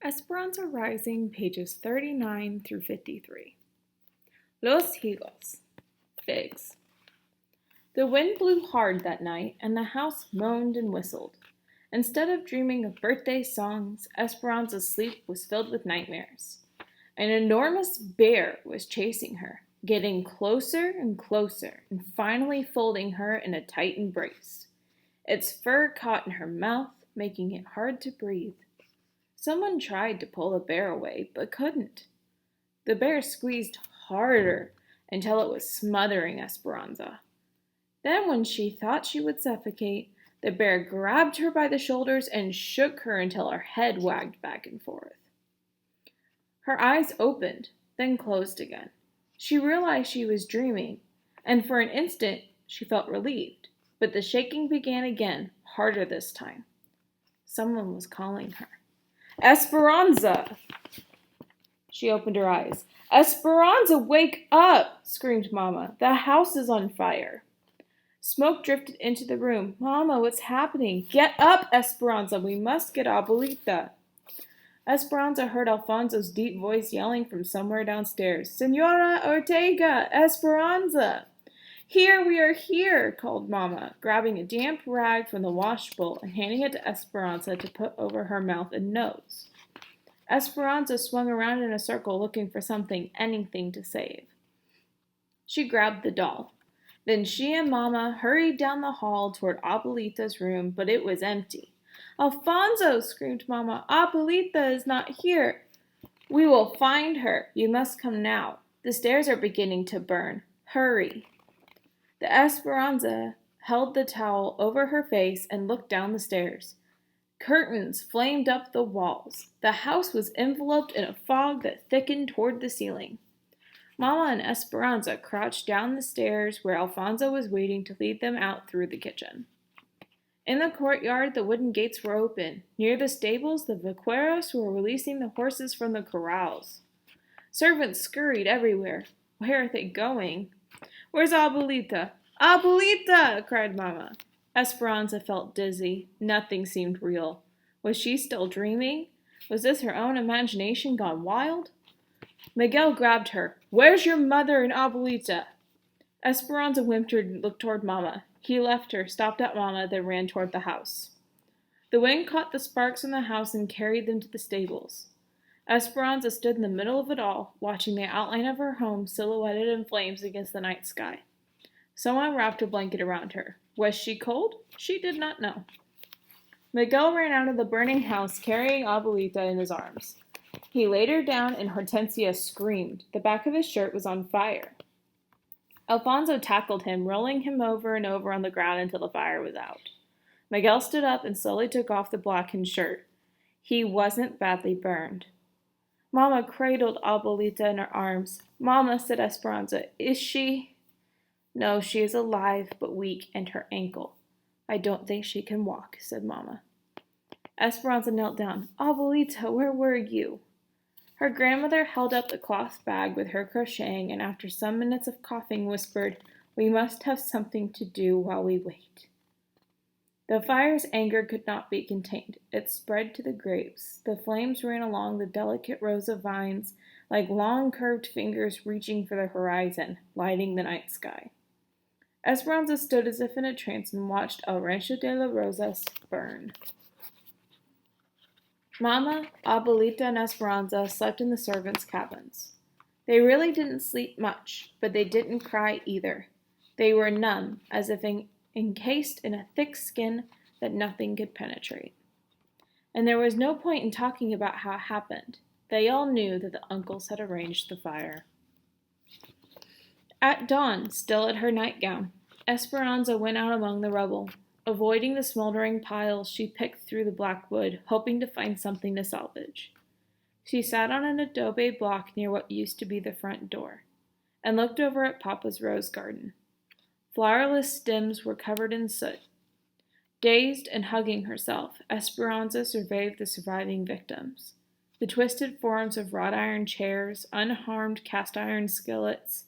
Esperanza Rising, pages 39 through 53. Los higos, figs. The wind blew hard that night, and the house moaned and whistled. Instead of dreaming of birthday songs, Esperanza's sleep was filled with nightmares. An enormous bear was chasing her, getting closer and closer, and finally folding her in a tight embrace. Its fur caught in her mouth, making it hard to breathe. Someone tried to pull the bear away, but couldn't. The bear squeezed harder until it was smothering Esperanza. Then, when she thought she would suffocate, the bear grabbed her by the shoulders and shook her until her head wagged back and forth. Her eyes opened, then closed again. She realized she was dreaming, and for an instant she felt relieved, but the shaking began again, harder this time. Someone was calling her. Esperanza! She opened her eyes. Esperanza, wake up! Screamed Mama. The house is on fire. Smoke drifted into the room. Mama, what's happening? Get up, Esperanza. We must get Abuelita. Esperanza heard Alfonso's deep voice yelling from somewhere downstairs. Senora Ortega! Esperanza! Here, we are here, called Mama, grabbing a damp rag from the wash bowl and handing it to Esperanza to put over her mouth and nose. Esperanza swung around in a circle looking for something, anything to save. She grabbed the doll. Then she and Mama hurried down the hall toward Abuelita's room, but it was empty. Alfonso, screamed Mama, Abuelita is not here. We will find her. You must come now. The stairs are beginning to burn. Hurry. The Esperanza held the towel over her face and looked down the stairs. Curtains flamed up the walls. The house was enveloped in a fog that thickened toward the ceiling. Mama and Esperanza crouched down the stairs where Alfonso was waiting to lead them out through the kitchen. In the courtyard, the wooden gates were open. Near the stables, the vaqueros were releasing the horses from the corrals. Servants scurried everywhere. Where are they going? Where's Abuelita? Abuelita! Cried Mama. Esperanza felt dizzy. Nothing seemed real. Was she still dreaming? Was this her own imagination gone wild? Miguel grabbed her. Where's your mother and Abuelita? Esperanza whimpered and looked toward Mama. He left her, stopped at Mama, then ran toward the house. The wind caught the sparks in the house and carried them to the stables. Esperanza stood in the middle of it all, watching the outline of her home silhouetted in flames against the night sky. Someone wrapped a blanket around her. Was she cold? She did not know. Miguel ran out of the burning house, carrying Abuelita in his arms. He laid her down, and Hortensia screamed. The back of his shirt was on fire. Alfonso tackled him, rolling him over and over on the ground until the fire was out. Miguel stood up and slowly took off the blackened shirt. He wasn't badly burned. Mama cradled Abuelita in her arms. Mama, said Esperanza, is she? No, she is alive, but weak, and her ankle. I don't think she can walk, said Mama. Esperanza knelt down. Abuelita, where were you? Her grandmother held up the cloth bag with her crocheting, and after some minutes of coughing, whispered, We must have something to do while we wait. The fire's anger could not be contained. It spread to the grapes. The flames ran along the delicate rows of vines, like long curved fingers reaching for the horizon, lighting the night sky. Esperanza stood as if in a trance and watched El Rancho de las Rosas burn. Mama, Abuelita, and Esperanza slept in the servants' cabins. They really didn't sleep much, but they didn't cry either. They were numb, as if encased in a thick skin that nothing could penetrate. And there was no point in talking about how it happened. They all knew that the uncles had arranged the fire. At dawn, still in her nightgown, Esperanza went out among the rubble. Avoiding the smoldering piles, she picked through the black wood, hoping to find something to salvage. She sat on an adobe block near what used to be the front door, and looked over at Papa's rose garden. Flowerless stems were covered in soot. Dazed and hugging herself, Esperanza surveyed the surviving victims. The twisted forms of wrought iron chairs, unharmed cast iron skillets,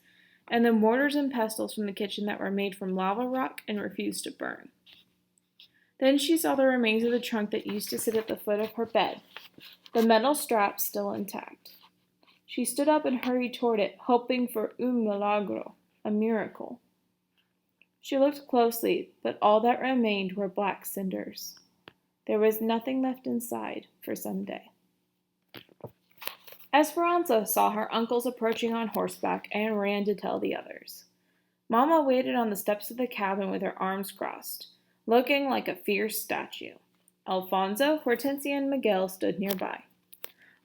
and the mortars and pestles from the kitchen that were made from lava rock and refused to burn. Then she saw the remains of the trunk that used to sit at the foot of her bed. the metal strap still intact. She stood up and hurried toward it, hoping for un milagro, a miracle. She looked closely, but all that remained were black cinders. There was nothing left inside for some day. Esperanza saw her uncles approaching on horseback and ran to tell the others. Mama waited on the steps of the cabin with her arms crossed, looking like a fierce statue. Alfonso, Hortensia, and Miguel stood nearby.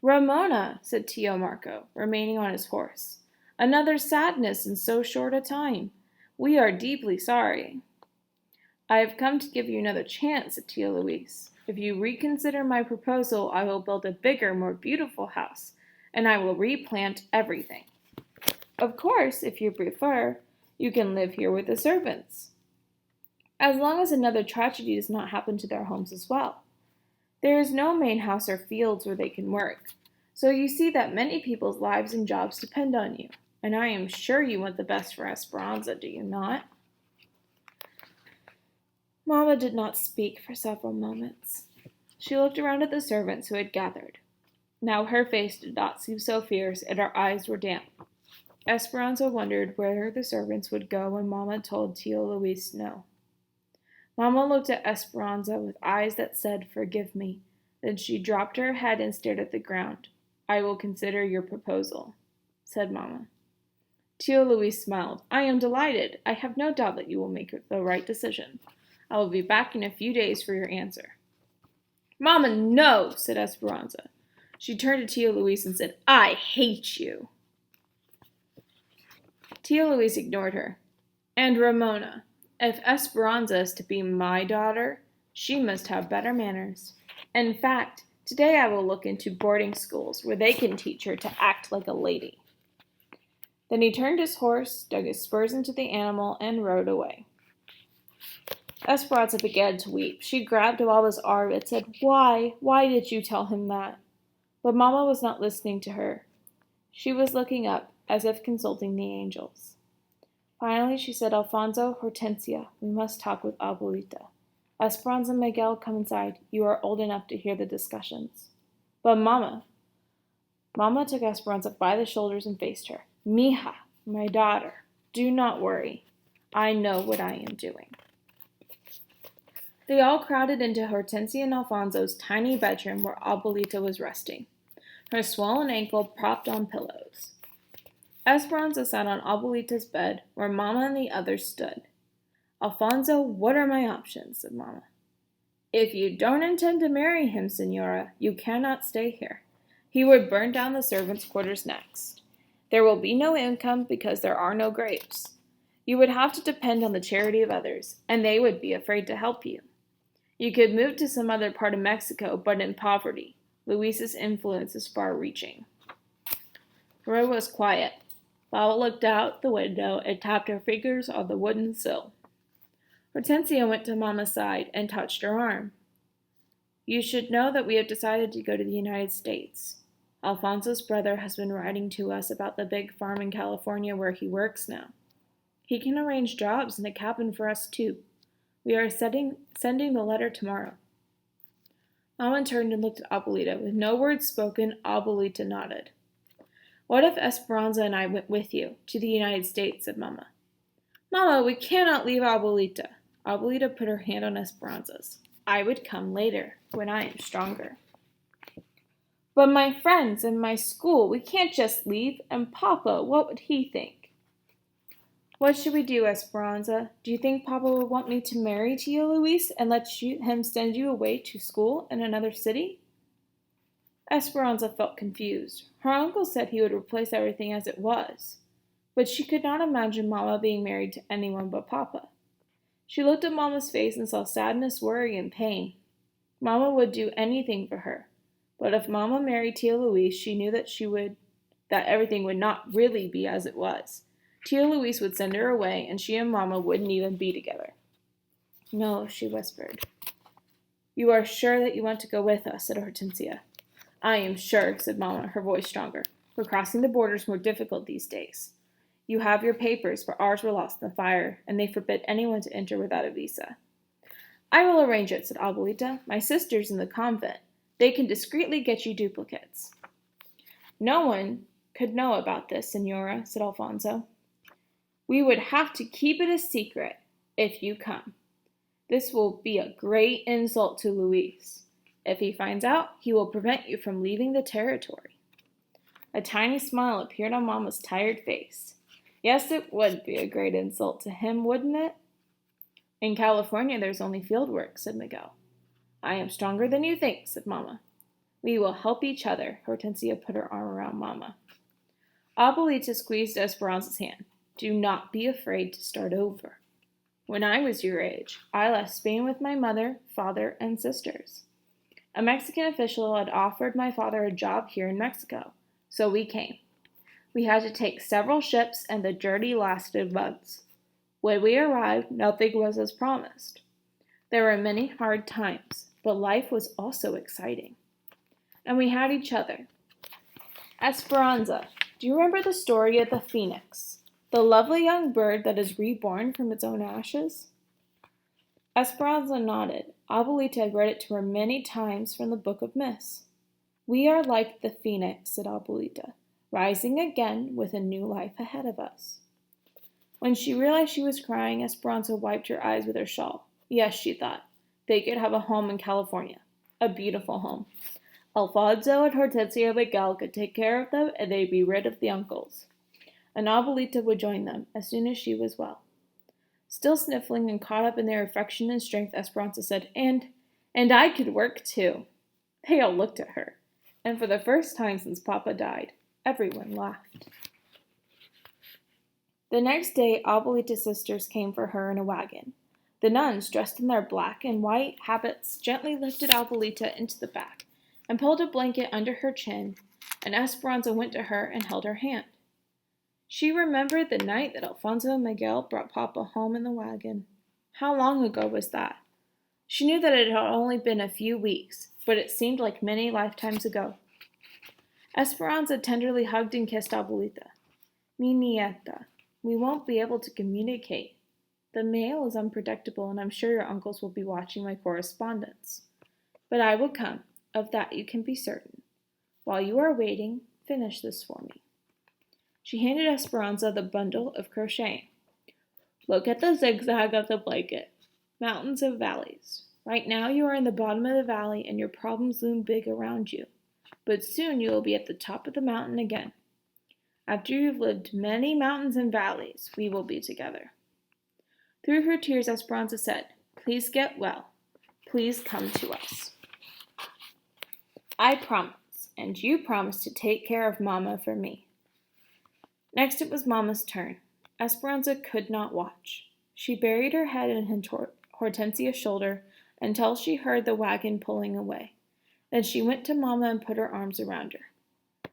"Ramona," said Tio Marco, remaining on his horse. "Another sadness in so short a time. We are deeply sorry." "I have come to give you another chance," said Tio Luis. "If you reconsider my proposal, I will build a bigger, more beautiful house, and I will replant everything. Of course, if you prefer, you can live here with the servants, as long as another tragedy does not happen to their homes as well. There is no main house or fields where they can work, so you see that many people's lives and jobs depend on you, and I am sure you want the best for Esperanza, do you not?" Mama did not speak for several moments. She looked around at the servants who had gathered. Now her face did not seem so fierce, and her eyes were damp. Esperanza wondered where the servants would go when Mama told Tio Luis no. Mama looked at Esperanza with eyes that said, "Forgive me." Then she dropped her head and stared at the ground. "I will consider your proposal," said Mama. Tio Luis smiled. "I am delighted. I have no doubt that you will make the right decision. I will be back in a few days for your answer." "Mama, no," said Esperanza. She turned to Tio Luis and said, "I hate you." Tio Luis ignored her. "And Ramona, if Esperanza is to be my daughter, she must have better manners. In fact, today I will look into boarding schools where they can teach her to act like a lady." Then he turned his horse, dug his spurs into the animal, and rode away. Esperanza began to weep. She grabbed Mama's arm and said, "Why? Why did you tell him that?" But Mama was not listening to her. She was looking up, as if consulting the angels. Finally, she said, "Alfonso, Hortensia, we must talk with Abuelita. Esperanza and Miguel, come inside. You are old enough to hear the discussions." "But Mama." Mama took Esperanza by the shoulders and faced her. "Mija, my daughter, do not worry. I know what I am doing." They all crowded into Hortensia and Alfonso's tiny bedroom where Abuelita was resting, her swollen ankle propped on pillows. Esperanza sat on Abuelita's bed, where Mama and the others stood. "Alfonso, what are my options?" said Mama. "If you don't intend to marry him, Senora, you cannot stay here. He would burn down the servants' quarters next. There will be no income because there are no grapes. You would have to depend on the charity of others, and they would be afraid to help you. You could move to some other part of Mexico, but in poverty. Luis's influence is far-reaching." The room was quiet. Baba looked out the window and tapped her fingers on the wooden sill. Hortensia went to Mama's side and touched her arm. "You should know that we have decided to go to the United States. Alfonso's brother has been writing to us about the big farm in California where he works now. He can arrange jobs and a cabin for us too. We are sending the letter tomorrow." Mama turned and looked at Abuelita. With no words spoken, Abuelita nodded. "What if Esperanza and I went with you to the United States?" said Mama. "Mama, we cannot leave Abuelita." Abuelita put her hand on Esperanza's. "I would come later, when I am stronger." "But my friends and my school, we can't just leave. And Papa, what would he think?" "What should we do, Esperanza? Do you think Papa would want me to marry Tio Luis and let him send you away to school in another city?" Esperanza felt confused. Her uncle said he would replace everything as it was, but she could not imagine Mama being married to anyone but Papa. She looked at Mama's face and saw sadness, worry, and pain. Mama would do anything for her, but if Mama married Tio Luis, she knew that everything would not really be as it was. Tio Luis would send her away, and she and Mama wouldn't even be together. "No," she whispered. "You are sure that you want to go with us?" said Hortensia. "I am sure," said Mama, her voice stronger. "For crossing the border is more difficult these days. You have your papers, but ours were lost in the fire, and they forbid anyone to enter without a visa." "I will arrange it," said Abuelita. "My sister's in the convent. They can discreetly get you duplicates." "No one could know about this, Senora," said Alfonso. "We would have to keep it a secret if you come. This will be a great insult to Luis. If he finds out, he will prevent you from leaving the territory." A tiny smile appeared on Mama's tired face. "Yes, it would be a great insult to him, wouldn't it?" "In California, there's only field work," said Miguel. "I am stronger than you think," said Mama. "We will help each other." Hortensia put her arm around Mama. Abuelita squeezed Esperanza's hand. "Do not be afraid to start over. When I was your age, I left Spain with my mother, father, and sisters. A Mexican official had offered my father a job here in Mexico, so we came. We had to take several ships, and the journey lasted months. When we arrived, nothing was as promised. There were many hard times, but life was also exciting. And we had each other. Esperanza, do you remember the story of the phoenix, the lovely young bird that is reborn from its own ashes?" Esperanza nodded. Abuelita had read it to her many times from the Book of Myths. "We are like the phoenix," said Abuelita, "rising again with a new life ahead of us." When she realized she was crying, Esperanza wiped her eyes with her shawl. Yes, she thought, they could have a home in California. A beautiful home. Alfonso and Hortensia Miguel could take care of them, and they'd be rid of the uncles. And Abuelita would join them as soon as she was well. Still sniffling and caught up in their affection and strength, Esperanza said, And I could work too." They all looked at her, and for the first time since Papa died, everyone laughed. The next day, Abuelita's sisters came for her in a wagon. The nuns, dressed in their black and white habits, gently lifted Abuelita into the back and pulled a blanket under her chin, and Esperanza went to her and held her hand. She remembered the night that Alfonso and Miguel brought Papa home in the wagon. How long ago was that? She knew that it had only been a few weeks, but it seemed like many lifetimes ago. Esperanza tenderly hugged and kissed Abuelita. "Mi nieta, we won't be able to communicate. The mail is unpredictable, and I'm sure your uncles will be watching my correspondence. But I will come, of that you can be certain. While you are waiting, finish this for me." She handed Esperanza the bundle of crocheting. "Look at the zigzag of the blanket. Mountains and valleys. Right now you are in the bottom of the valley, and your problems loom big around you. But soon you will be at the top of the mountain again. After you've lived many mountains and valleys, we will be together." Through her tears, Esperanza said, "Please get well. Please come to us." "I promise, and you promise to take care of Mama for me." Next it was Mama's turn. Esperanza could not watch. She buried her head in Hortensia's shoulder until she heard the wagon pulling away. Then she went to Mama and put her arms around her.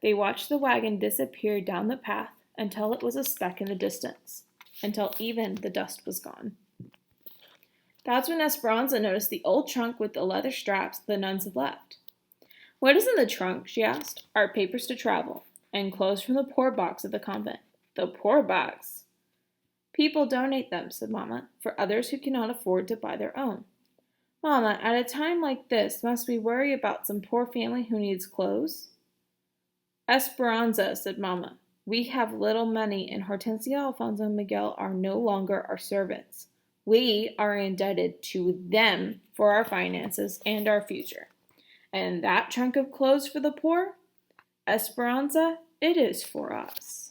They watched the wagon disappear down the path until it was a speck in the distance, until even the dust was gone. That's when Esperanza noticed the old trunk with the leather straps the nuns had left. "What is in the trunk?" she asked. "Our papers to travel, and clothes from the poor box at the convent." "The poor box?" "People donate them," said Mama, "for others who cannot afford to buy their own. Mama, at a time like this, must we worry about some poor family who needs clothes?" "Esperanza," said Mama, "we have little money, and Hortensia, Alfonso, and Miguel are no longer our servants. We are indebted to them for our finances and our future. And that trunk of clothes for the poor? Esperanza, it is for us."